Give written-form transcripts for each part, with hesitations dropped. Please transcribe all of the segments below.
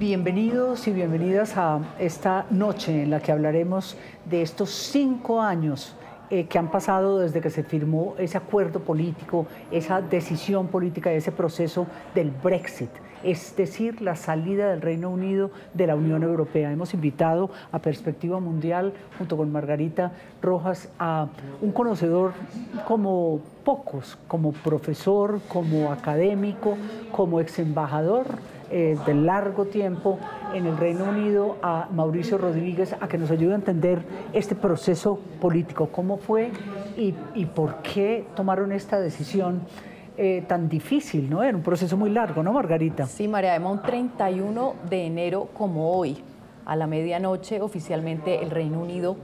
Bienvenidos y bienvenidas a esta noche en la que hablaremos de estos 5 años que han pasado desde que se firmó ese acuerdo político, esa decisión política, ese proceso del Brexit, es decir, la salida del Reino Unido de la Unión Europea. Hemos invitado a Perspectiva Mundial, junto con Margarita Rojas, a un conocedor como pocos, como profesor, como académico, como ex embajador de largo tiempo en el Reino Unido, a Mauricio Rodríguez, a que nos ayude a entender este proceso político, cómo fue y por qué tomaron esta decisión tan difícil, ¿no? Era un proceso muy largo, ¿no, Margarita? Sí, María Emma, un 31 de enero como hoy, a la medianoche, oficialmente el Reino Unido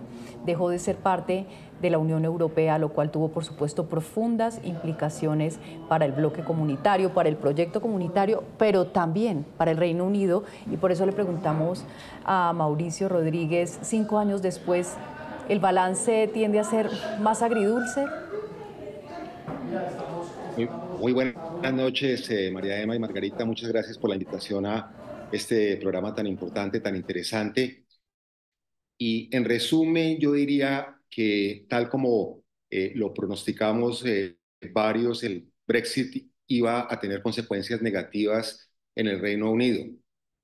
dejó de ser parte de la Unión Europea, lo cual tuvo, por supuesto, profundas implicaciones para el bloque comunitario, para el proyecto comunitario, pero también para el Reino Unido. Y por eso le preguntamos a Mauricio Rodríguez, 5 años después, ¿el balance tiende a ser más agridulce? Muy buenas noches, María Emma y Margarita. Muchas gracias por la invitación a este programa tan importante, tan interesante. Y en resumen, yo diría que tal como lo pronosticamos varios, el Brexit iba a tener consecuencias negativas en el Reino Unido.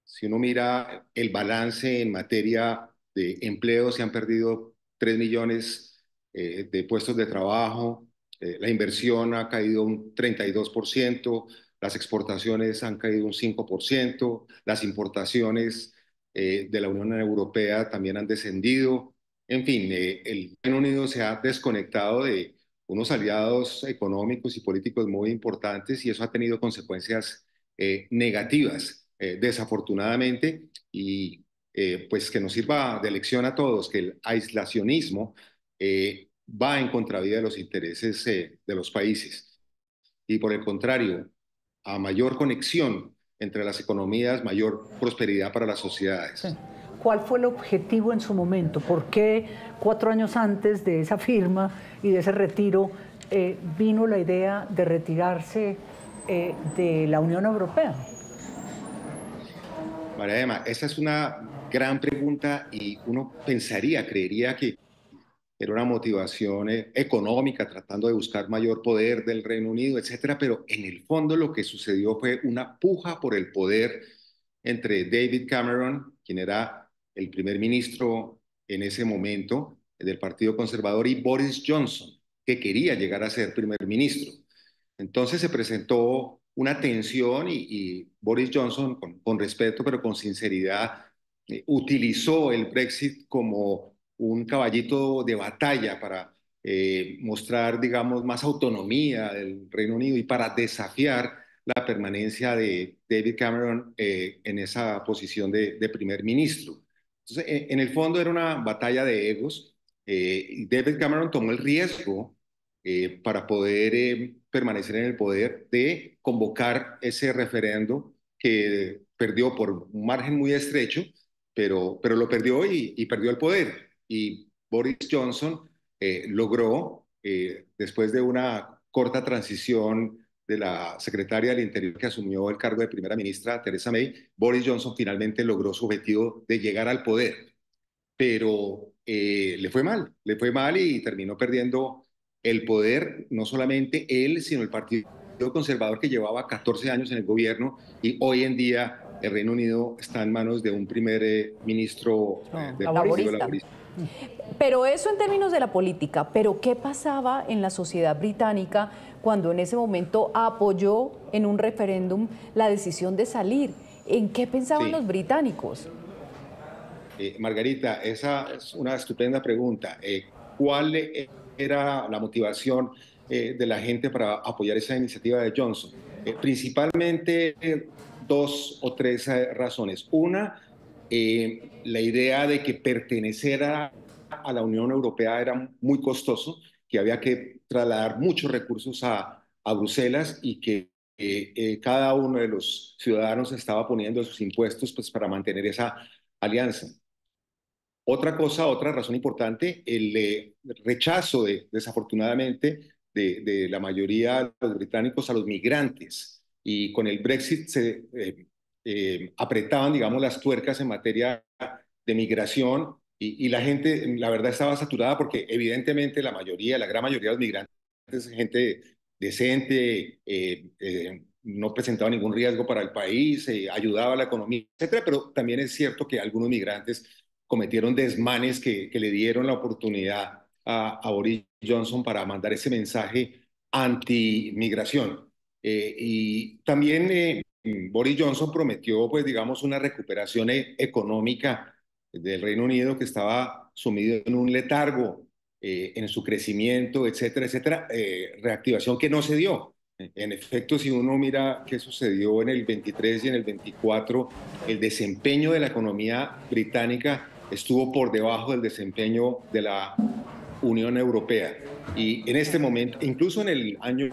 Si uno mira el balance en materia de empleo, se han perdido 3 millones de puestos de trabajo, la inversión ha caído un 32%, las exportaciones han caído un 5%, las importaciones de la Unión Europea también han descendido. En fin, el Reino Unido se ha desconectado de unos aliados económicos y políticos muy importantes y eso ha tenido consecuencias negativas, desafortunadamente, y pues que nos sirva de lección a todos que el aislacionismo va en contravía de los intereses de los países. Y por el contrario, a mayor conexión entre las economías, mayor prosperidad para las sociedades. Sí. ¿Cuál fue el objetivo en su momento? ¿Por qué 4 años antes de esa firma y de ese retiro vino la idea de retirarse de la Unión Europea? María Emma, esa es una gran pregunta y uno pensaría, creería que era una motivación económica, tratando de buscar mayor poder del Reino Unido, etcétera, pero en el fondo lo que sucedió fue una puja por el poder entre David Cameron, quien era el primer ministro en ese momento del Partido Conservador, y Boris Johnson, que quería llegar a ser primer ministro. Entonces se presentó una tensión y Boris Johnson, con respeto pero con sinceridad, utilizó el Brexit como un caballito de batalla para mostrar, digamos, más autonomía del Reino Unido y para desafiar la permanencia de David Cameron en esa posición de primer ministro. Entonces, en el fondo era una batalla de egos. David Cameron tomó el riesgo para poder permanecer en el poder de convocar ese referendo que perdió por un margen muy estrecho, pero lo perdió y perdió el poder. Y Boris Johnson logró, después de una corta transición de la secretaria del Interior que asumió el cargo de primera ministra, Theresa May, Boris Johnson finalmente logró su objetivo de llegar al poder, pero le fue mal y terminó perdiendo el poder, no solamente él, sino el Partido Conservador que llevaba 14 años en el gobierno y hoy en día el Reino Unido está en manos de un primer ministro del Partido Laborista. Pero eso en términos de la política, pero ¿qué pasaba en la sociedad británica cuando en ese momento apoyó en un referéndum la decisión de salir? ¿En qué pensaban los británicos? Margarita, esa es una estupenda pregunta. ¿Cuál era la motivación de la gente para apoyar esa iniciativa de Johnson? Principalmente 2 o 3 razones. Una, la idea de que pertenecer a la Unión Europea era muy costoso, que había que trasladar muchos recursos a Bruselas y que cada uno de los ciudadanos estaba poniendo sus impuestos pues, para mantener esa alianza. Otra cosa, otra razón importante, el rechazo, desafortunadamente, de la mayoría de los británicos a los migrantes. Y con el Brexit apretaban, digamos, las tuercas en materia de migración y la gente, la verdad, estaba saturada porque evidentemente la mayoría, la gran mayoría de los migrantes es gente decente, no presentaba ningún riesgo para el país, ayudaba a la economía, etcétera, pero también es cierto que algunos migrantes cometieron desmanes que le dieron la oportunidad a Boris Johnson para mandar ese mensaje anti-migración. Y también Boris Johnson prometió, pues, digamos, una recuperación económica del Reino Unido que estaba sumido en un letargo en su crecimiento, etcétera, etcétera, reactivación que no se dio. En efecto, si uno mira qué sucedió en el 23 y en el 24, el desempeño de la economía británica estuvo por debajo del desempeño de la Unión Europea. Y en este momento, incluso en el año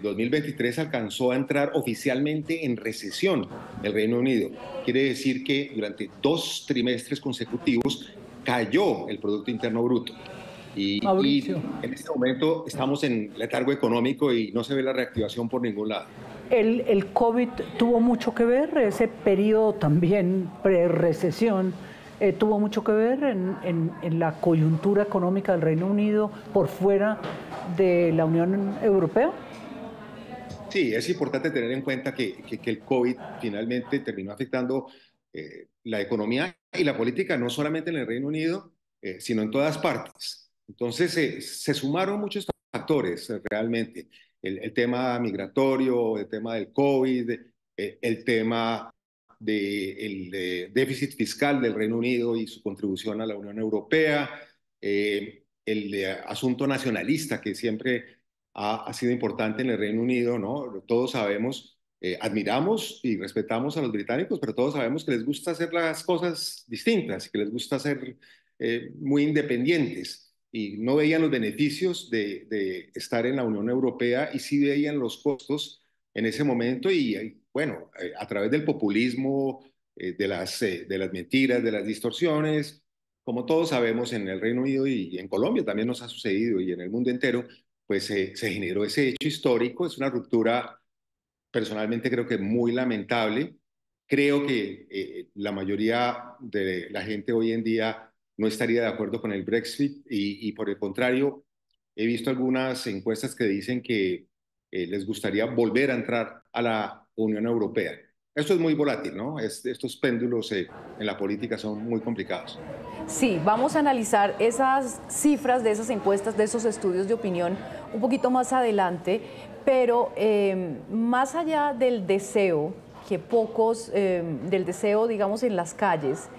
2023, alcanzó a entrar oficialmente en recesión el Reino Unido. Quiere decir que durante 2 trimestres consecutivos cayó el Producto Interno Bruto. Y en este momento estamos en letargo económico y no se ve la reactivación por ningún lado. El COVID tuvo mucho que ver, ese periodo también pre-recesión, tuvo mucho que ver en la coyuntura económica del Reino Unido por fuera de la Unión Europea. Sí, es importante tener en cuenta que el COVID finalmente terminó afectando la economía y la política, no solamente en el Reino Unido, sino en todas partes. Entonces, se sumaron muchos factores realmente. El tema migratorio, el tema del COVID, el tema del déficit fiscal del Reino Unido y su contribución a la Unión Europea, el asunto nacionalista que siempre ha sido importante en el Reino Unido, ¿no? Todos sabemos, admiramos y respetamos a los británicos, pero todos sabemos que les gusta hacer las cosas distintas y que les gusta ser muy independientes y no veían los beneficios de estar en la Unión Europea y sí veían los costos en ese momento y bueno, a través del populismo, de las mentiras, de las distorsiones, como todos sabemos en el Reino Unido y en Colombia también nos ha sucedido y en el mundo entero, pues se generó ese hecho histórico. Es una ruptura, personalmente creo que muy lamentable. Creo que la mayoría de la gente hoy en día no estaría de acuerdo con el Brexit y por el contrario, he visto algunas encuestas que dicen que les gustaría volver a entrar a la Unión Europea. Esto es muy volátil, ¿no? Estos péndulos en la política son muy complicados. Sí, vamos a analizar esas cifras de esas encuestas, de esos estudios de opinión un poquito más adelante, pero más allá del deseo, del deseo, digamos, en las calles,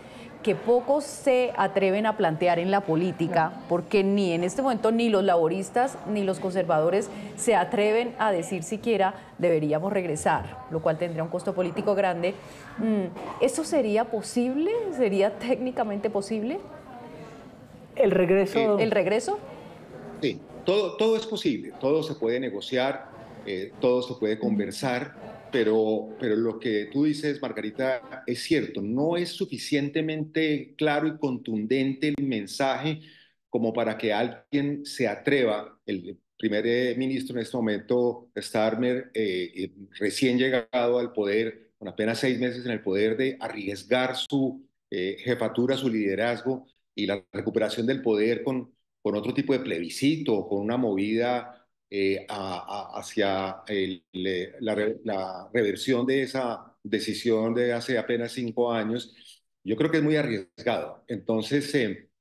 que pocos se atreven a plantear en la política, porque ni en este momento ni los laboristas ni los conservadores se atreven a decir siquiera deberíamos regresar, lo cual tendría un costo político grande. ¿Eso sería posible? ¿Sería técnicamente posible? ¿El regreso? ¿El regreso? Sí, todo es posible, todo se puede negociar, todo se puede conversar. Pero lo que tú dices, Margarita, es cierto, no es suficientemente claro y contundente el mensaje como para que alguien se atreva, el primer ministro en este momento, Starmer, recién llegado al poder, con apenas 6 meses en el poder, de arriesgar su jefatura, su liderazgo y la recuperación del poder con otro tipo de plebiscito, con una movida hacia la reversión de esa decisión de hace apenas 5 años, yo creo que es muy arriesgado. Entonces,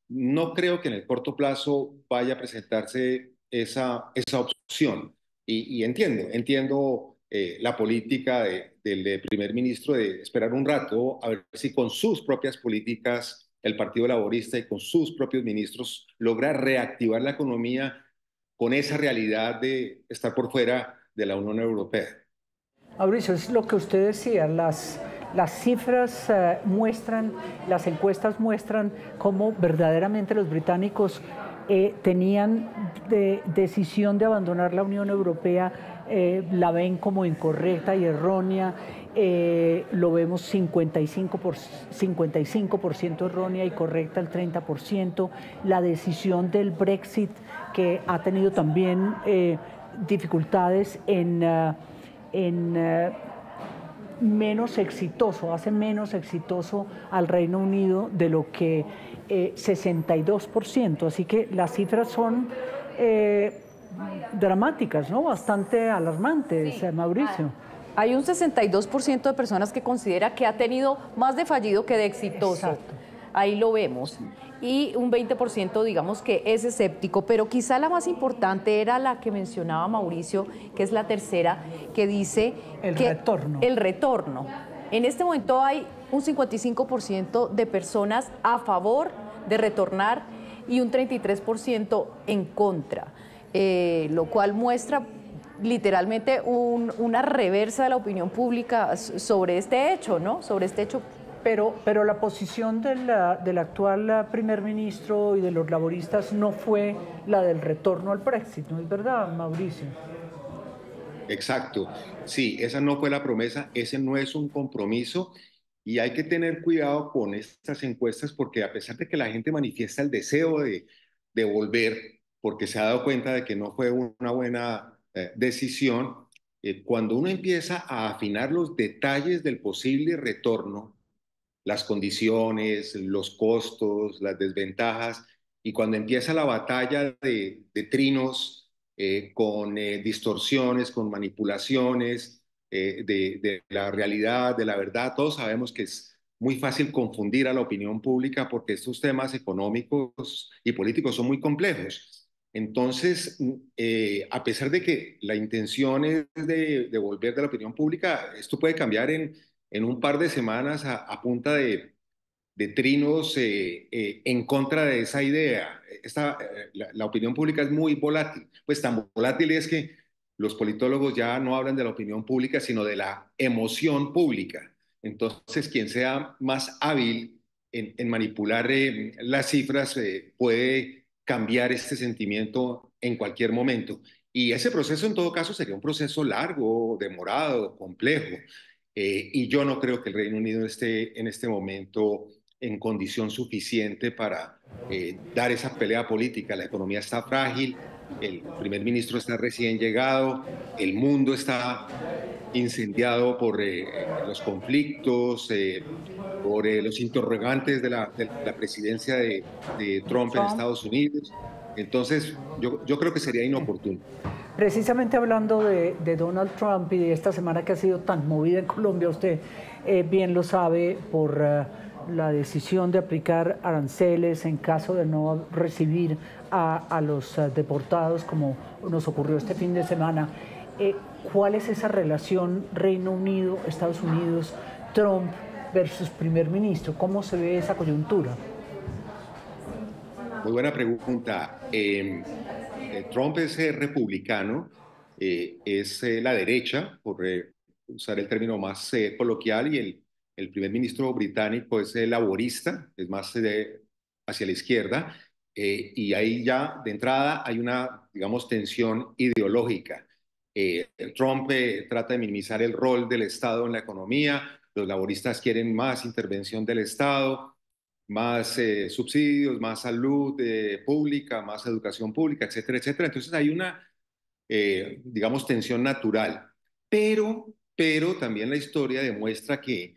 no creo que en el corto plazo vaya a presentarse esa opción. Y entiendo la política del primer ministro de esperar un rato a ver si con sus propias políticas el Partido Laborista y con sus propios ministros logra reactivar la economía con esa realidad de estar por fuera de la Unión Europea. Mauricio, es lo que usted decía, las cifras muestran, las encuestas muestran cómo verdaderamente los británicos tenían decisión de abandonar la Unión Europea, la ven como incorrecta y errónea, lo vemos 55% errónea y correcta el 30%, la decisión del Brexit que ha tenido también dificultades en menos exitoso, hace menos exitoso al Reino Unido de lo que 62%. Así que las cifras son dramáticas, ¿no? Bastante alarmantes, sí. Mauricio. Hay un 62% de personas que considera que ha tenido más de fallido que de exitoso. Exacto. Ahí lo vemos. Y un 20% digamos que es escéptico, pero quizá la más importante era la que mencionaba Mauricio, que es la tercera, que dice el retorno. El retorno. En este momento hay un 55% de personas a favor de retornar y un 33% en contra, lo cual muestra literalmente una reversa de la opinión pública sobre este hecho, ¿no? Sobre este hecho. Pero la posición del actual primer ministro y de los laboristas no fue la del retorno al Brexit, ¿no es verdad, Mauricio? Exacto. Sí, esa no fue la promesa, ese no es un compromiso y hay que tener cuidado con estas encuestas porque a pesar de que la gente manifiesta el deseo de volver, porque se ha dado cuenta de que no fue una buena decisión, cuando uno empieza a afinar los detalles del posible retorno, las condiciones, los costos, las desventajas, y cuando empieza la batalla de trinos con distorsiones, con manipulaciones de la realidad, de la verdad, todos sabemos que es muy fácil confundir a la opinión pública porque estos temas económicos y políticos son muy complejos. Entonces, a pesar de que la intención es de volver de la opinión pública, esto puede cambiar en un par de semanas a punta de trinos en contra de esa idea. La opinión pública es muy volátil, pues tan volátil es que los politólogos ya no hablan de la opinión pública, sino de la emoción pública. Entonces, quien sea más hábil en manipular las cifras puede cambiar este sentimiento en cualquier momento. Y ese proceso, en todo caso, sería un proceso largo, demorado, complejo. Y yo no creo que el Reino Unido esté en este momento en condición suficiente para dar esa pelea política. La economía está frágil, el primer ministro está recién llegado, el mundo está incendiado por los conflictos, por los interrogantes de la presidencia de Trump en Estados Unidos. Entonces, yo creo que sería inoportuno. Precisamente hablando de Donald Trump y de esta semana que ha sido tan movida en Colombia, usted bien lo sabe, por la decisión de aplicar aranceles en caso de no recibir a los deportados, como nos ocurrió este fin de semana. ¿Cuál es esa relación Reino Unido, Estados Unidos, Trump versus primer ministro? ¿Cómo se ve esa coyuntura? Muy buena pregunta. Trump es republicano, es la derecha, por usar el término más coloquial, y el primer ministro británico es laborista, es más hacia la izquierda, y ahí ya de entrada hay una, digamos, tensión ideológica. Trump trata de minimizar el rol del Estado en la economía, los laboristas quieren más intervención del Estado, más subsidios, más salud pública, más educación pública, etcétera, etcétera. Entonces hay una, digamos, tensión natural. Pero también la historia demuestra que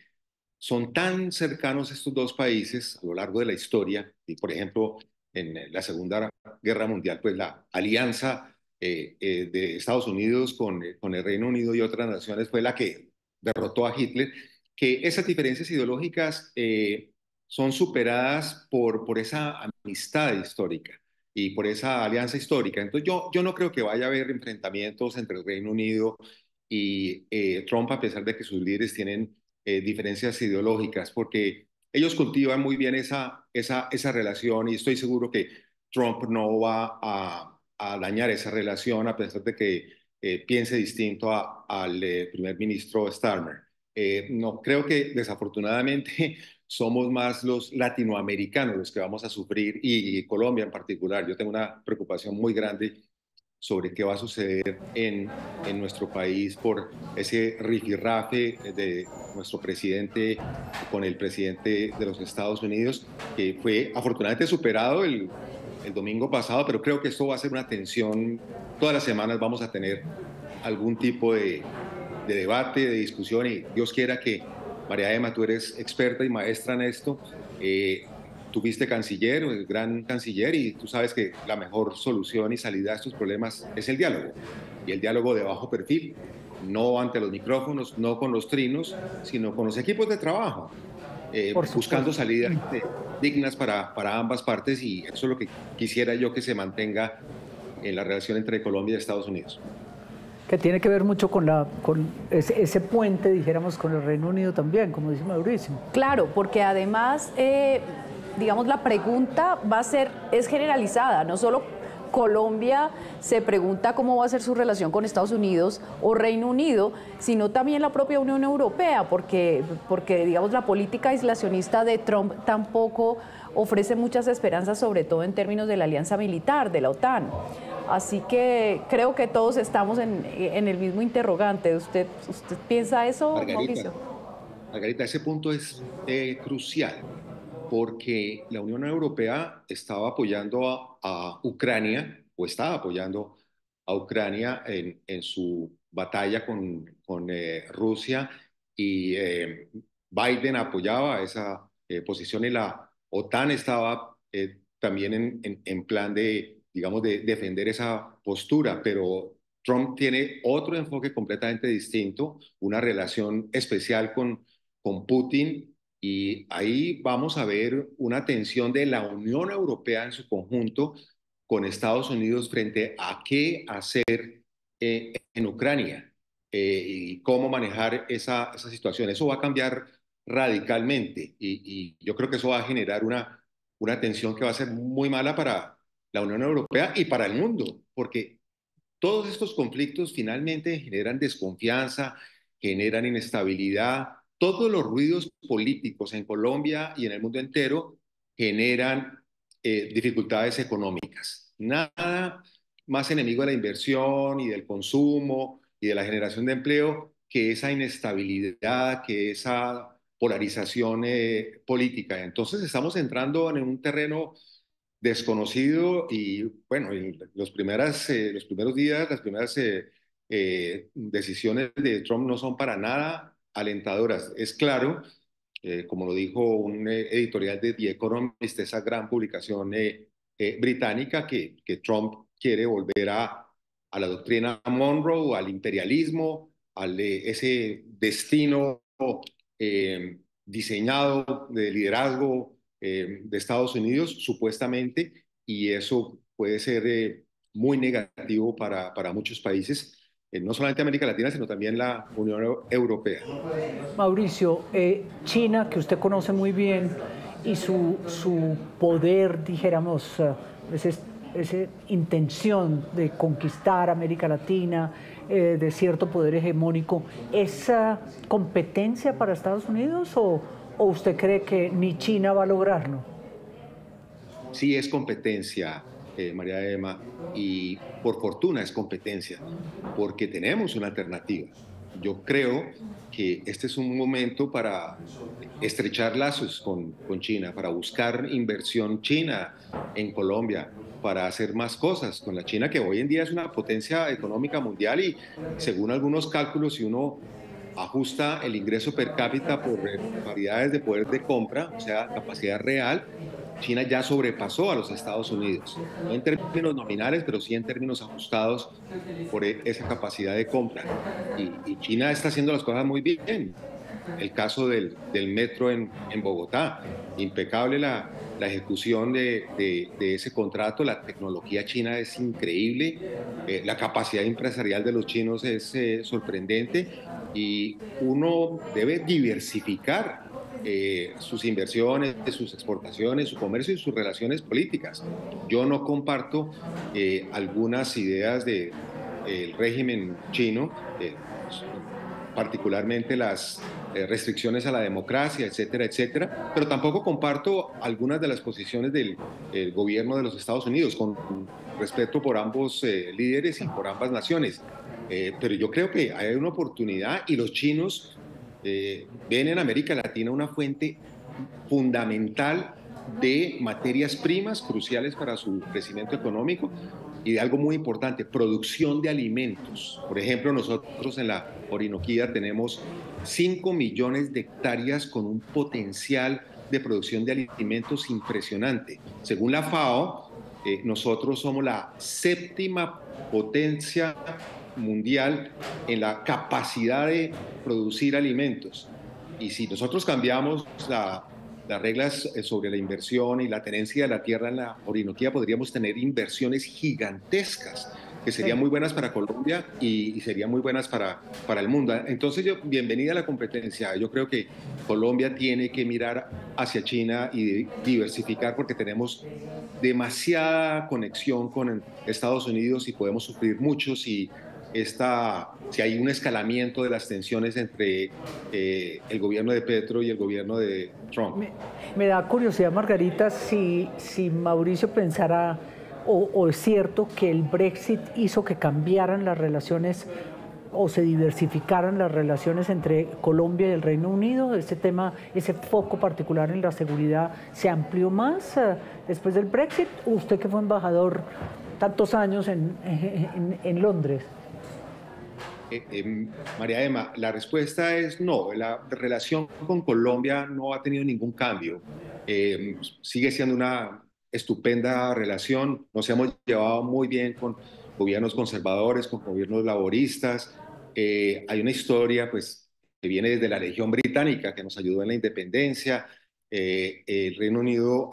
son tan cercanos estos dos países a lo largo de la historia, y por ejemplo, en la Segunda Guerra Mundial, pues la alianza de Estados Unidos con el Reino Unido y otras naciones fue la que derrotó a Hitler, que esas diferencias ideológicas son superadas por esa amistad histórica y por esa alianza histórica. Entonces yo no creo que vaya a haber enfrentamientos entre el Reino Unido y Trump, a pesar de que sus líderes tienen diferencias ideológicas, porque ellos cultivan muy bien esa relación y estoy seguro que Trump no va a dañar esa relación a pesar de que piense distinto al primer ministro Starmer. No, creo que desafortunadamente somos más los latinoamericanos los que vamos a sufrir y Colombia en particular. Yo tengo una preocupación muy grande sobre qué va a suceder en nuestro país por ese rifirrafe de nuestro presidente con el presidente de los Estados Unidos, que fue afortunadamente superado el domingo pasado, pero creo que esto va a ser una tensión. Todas las semanas vamos a tener algún tipo de de debate, de discusión, y Dios quiera que, María Emma, tú eres experta y maestra en esto, tú fuiste canciller, el gran canciller, y tú sabes que la mejor solución y salida a estos problemas es el diálogo, y el diálogo de bajo perfil, no ante los micrófonos, no con los trinos, sino con los equipos de trabajo, buscando salidas dignas para ambas partes, y eso es lo que quisiera yo que se mantenga en la relación entre Colombia y Estados Unidos. Que tiene que ver mucho con ese puente, dijéramos, con el Reino Unido también, como dice Mauricio. Claro, porque además, digamos, la pregunta es generalizada, no solo Colombia se pregunta cómo va a ser su relación con Estados Unidos o Reino Unido, sino también la propia Unión Europea, porque digamos, la política aislacionista de Trump tampoco ofrece muchas esperanzas, sobre todo en términos de la alianza militar, de la OTAN. Así que creo que todos estamos en el mismo interrogante. ¿Usted piensa eso, Mauricio? Margarita, ese punto es crucial, porque la Unión Europea estaba apoyando a Ucrania, o estaba apoyando a Ucrania en su batalla con Rusia, y Biden apoyaba esa posición, y la OTAN estaba también en plan de, digamos, de defender esa postura, pero Trump tiene otro enfoque completamente distinto, una relación especial con Putin, y ahí vamos a ver una tensión de la Unión Europea en su conjunto con Estados Unidos frente a qué hacer en Ucrania, y cómo manejar esa situación. Eso va a cambiar radicalmente, y yo creo que eso va a generar una tensión que va a ser muy mala para la Unión Europea y para el mundo, porque todos estos conflictos finalmente generan desconfianza, generan inestabilidad. Todos los ruidos políticos en Colombia y en el mundo entero generan dificultades económicas. Nada más enemigo de la inversión y del consumo y de la generación de empleo que esa inestabilidad, que esa polarización política. Entonces estamos entrando en un terreno desconocido, y bueno, los primeros días, las primeras decisiones de Trump no son para nada alentadoras. Es claro, como lo dijo un editorial de The Economist, esa gran publicación británica, que Trump quiere volver a la doctrina Monroe, al imperialismo, ese destino diseñado de liderazgo de Estados Unidos, supuestamente, y eso puede ser muy negativo para muchos países, no solamente América Latina, sino también la Unión Europea. Mauricio, China, que usted conoce muy bien, y su poder, dijéramos, esa intención de conquistar América Latina, de cierto poder hegemónico, ¿es competencia para Estados Unidos o usted cree que ni China va a lograrlo? Sí, es competencia, María Emma, y por fortuna es competencia, porque tenemos una alternativa. Yo creo que este es un momento para estrechar lazos con China, para buscar inversión china en Colombia, para hacer más cosas con la China, que hoy en día es una potencia económica mundial, y según algunos cálculos, si uno ajusta el ingreso per cápita por paridades de poder de compra, o sea, capacidad real, China ya sobrepasó a los Estados Unidos, no en términos nominales, pero sí en términos ajustados por esa capacidad de compra. Y China está haciendo las cosas muy bien. El caso del metro en Bogotá, impecable la ejecución de ese contrato. La tecnología china es increíble, la capacidad empresarial de los chinos es sorprendente, y uno debe diversificar sus inversiones, sus exportaciones, su comercio y sus relaciones políticas. Yo no comparto algunas ideas del régimen chino, particularmente las restricciones a la democracia, etcétera, etcétera, pero tampoco comparto algunas de las posiciones del gobierno de los Estados Unidos, con respeto por ambos líderes y por ambas naciones. Pero yo creo que hay una oportunidad, y los chinos ven en América Latina una fuente fundamental de materias primas cruciales para su crecimiento económico, y de algo muy importante, producción de alimentos. Por ejemplo, nosotros en la Orinoquía tenemos 5 millones de hectáreas con un potencial de producción de alimentos impresionante. Según la FAO, nosotros somos la séptima potencia mundial en la capacidad de producir alimentos. Y si nosotros cambiamos las reglas sobre la inversión y la tenencia de la tierra en la Orinoquía, podríamos tener inversiones gigantescas que serían muy buenas para Colombia y serían muy buenas para el mundo. Entonces, bienvenida a la competencia. Yo creo que Colombia tiene que mirar hacia China y diversificar porque tenemos demasiada conexión con Estados Unidos y podemos sufrir mucho si hay un escalamiento de las tensiones entre el gobierno de Petro y el gobierno de Trump. Me da curiosidad, Margarita, si Mauricio pensara o es cierto que el Brexit hizo que cambiaran las relaciones o se diversificaran las relaciones entre Colombia y el Reino Unido. Este tema, ese foco particular en la seguridad, ¿se amplió más después del Brexit? Usted que fue embajador tantos años en Londres. María Emma, la respuesta es no. La relación con Colombia no ha tenido ningún cambio. Sigue siendo una estupenda relación. Nos hemos llevado muy bien con gobiernos conservadores, con gobiernos laboristas. Hay una historia pues, que viene desde la región británica, que nos ayudó en la independencia. El Reino Unido,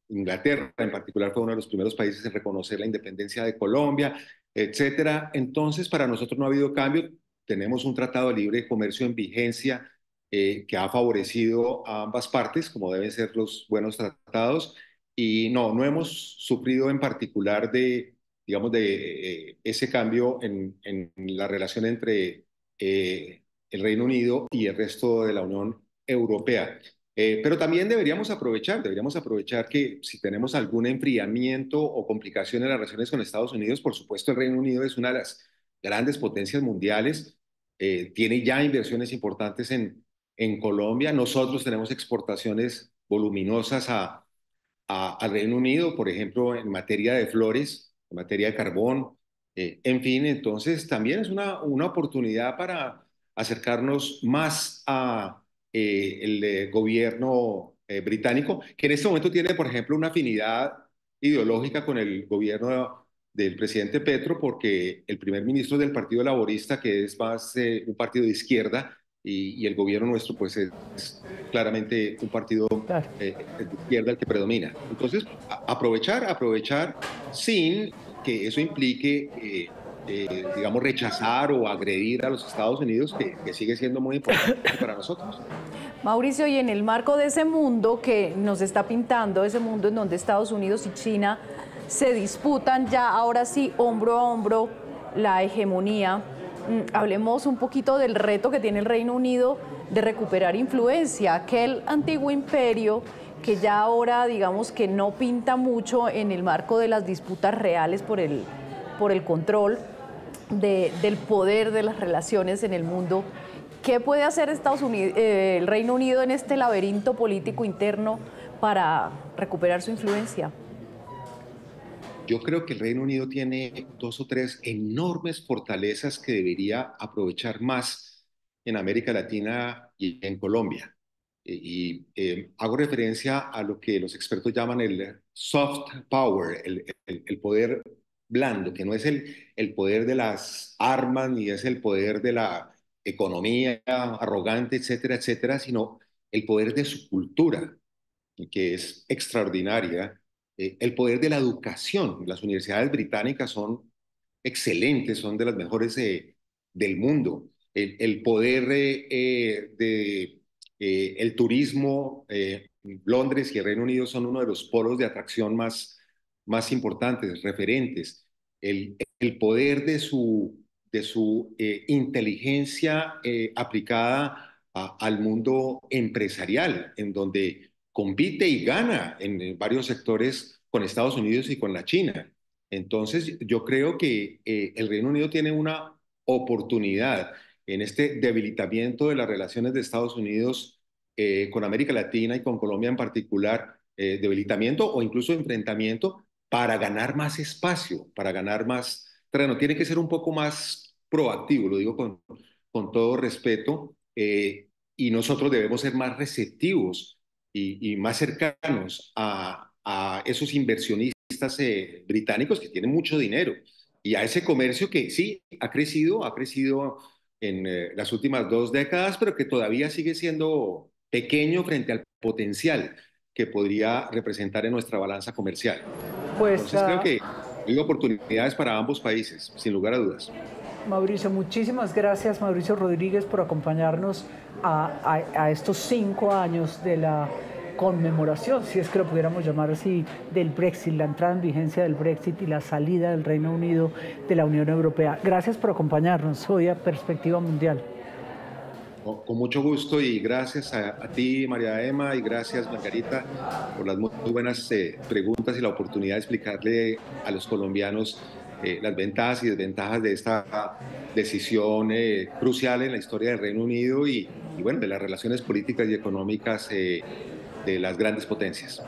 Inglaterra en particular, fue uno de los primeros países en reconocer la independencia de Colombia, etcétera. Entonces, para nosotros no ha habido cambio. Tenemos un tratado de libre comercio en vigencia que ha favorecido a ambas partes, como deben ser los buenos tratados. Y no hemos sufrido en particular digamos, de ese cambio en la relación entre el Reino Unido y el resto de la Unión Europea. Pero también deberíamos aprovechar que si tenemos algún enfriamiento o complicación en las relaciones con Estados Unidos, por supuesto el Reino Unido es una de las grandes potencias mundiales, tiene ya inversiones importantes en Colombia, nosotros tenemos exportaciones voluminosas al Reino Unido, por ejemplo, en materia de flores, en materia de carbón, en fin, entonces también es una oportunidad para acercarnos más a el gobierno británico, que en este momento tiene, por ejemplo, una afinidad ideológica con el gobierno del presidente Petro, porque el primer ministro del Partido Laborista, que es más un partido de izquierda, y el gobierno nuestro, pues es claramente un partido de izquierda el que predomina. Entonces, aprovechar sin que eso implique, digamos, rechazar o agredir a los Estados Unidos, que sigue siendo muy importante para nosotros. Mauricio, y en el marco de ese mundo que nos está pintando, ese mundo en donde Estados Unidos y China se disputan ya ahora sí hombro a hombro la hegemonía, hablemos un poquito del reto que tiene el Reino Unido de recuperar influencia, aquel antiguo imperio que ya ahora digamos que no pinta mucho en el marco de las disputas reales por el control del poder de las relaciones en el mundo. ¿Qué puede hacer el Reino Unido en este laberinto político interno para recuperar su influencia? Yo creo que el Reino Unido tiene 2 o 3 enormes fortalezas que debería aprovechar más en América Latina y en Colombia. Hago referencia a lo que los expertos llaman el soft power, el poder blando, que no es el poder de las armas ni es el poder de la economía arrogante, etcétera, etcétera, sino el poder de su cultura, que es extraordinaria, el poder de la educación. Las universidades británicas son excelentes, son de las mejores del mundo. El poder el turismo, Londres y el Reino Unido son uno de los polos de atracción más importantes, referentes. El poder de su inteligencia aplicada al mundo empresarial, en donde compite y gana en varios sectores con Estados Unidos y con la China. Entonces, yo creo que el Reino Unido tiene una oportunidad en este debilitamiento de las relaciones de Estados Unidos con América Latina y con Colombia en particular, debilitamiento o incluso enfrentamiento, para ganar más espacio, para ganar más terreno. Tiene que ser un poco más proactivo, lo digo con todo respeto, y nosotros debemos ser más receptivos y más cercanos a esos inversionistas británicos que tienen mucho dinero y a ese comercio que sí ha crecido en las últimas 2 décadas, pero que todavía sigue siendo pequeño frente al potencial que podría representar en nuestra balanza comercial. Pues, Entonces creo que hay oportunidades para ambos países, sin lugar a dudas. Mauricio, muchísimas gracias, Mauricio Rodríguez, por acompañarnos a estos 5 años de la conmemoración, si es que lo pudiéramos llamar así, del Brexit, la entrada en vigencia del Brexit y la salida del Reino Unido de la Unión Europea. Gracias por acompañarnos hoy a Perspectiva Mundial. Con mucho gusto y gracias a ti, María Emma, y gracias, Margarita, por las muy buenas preguntas y la oportunidad de explicarle a los colombianos las ventajas y desventajas de esta decisión crucial en la historia del Reino Unido y bueno, de las relaciones políticas y económicas de las grandes potencias.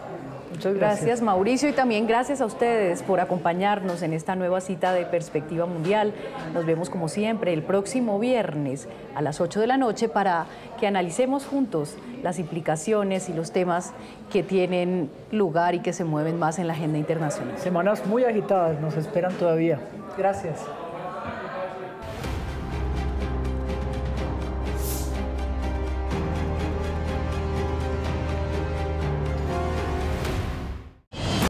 Muchas gracias. Gracias, Mauricio, y también gracias a ustedes por acompañarnos en esta nueva cita de Perspectiva Mundial. Nos vemos como siempre el próximo viernes a las 8 de la noche para que analicemos juntos las implicaciones y los temas que tienen lugar y que se mueven más en la agenda internacional. Semanas muy agitadas nos esperan todavía. Gracias.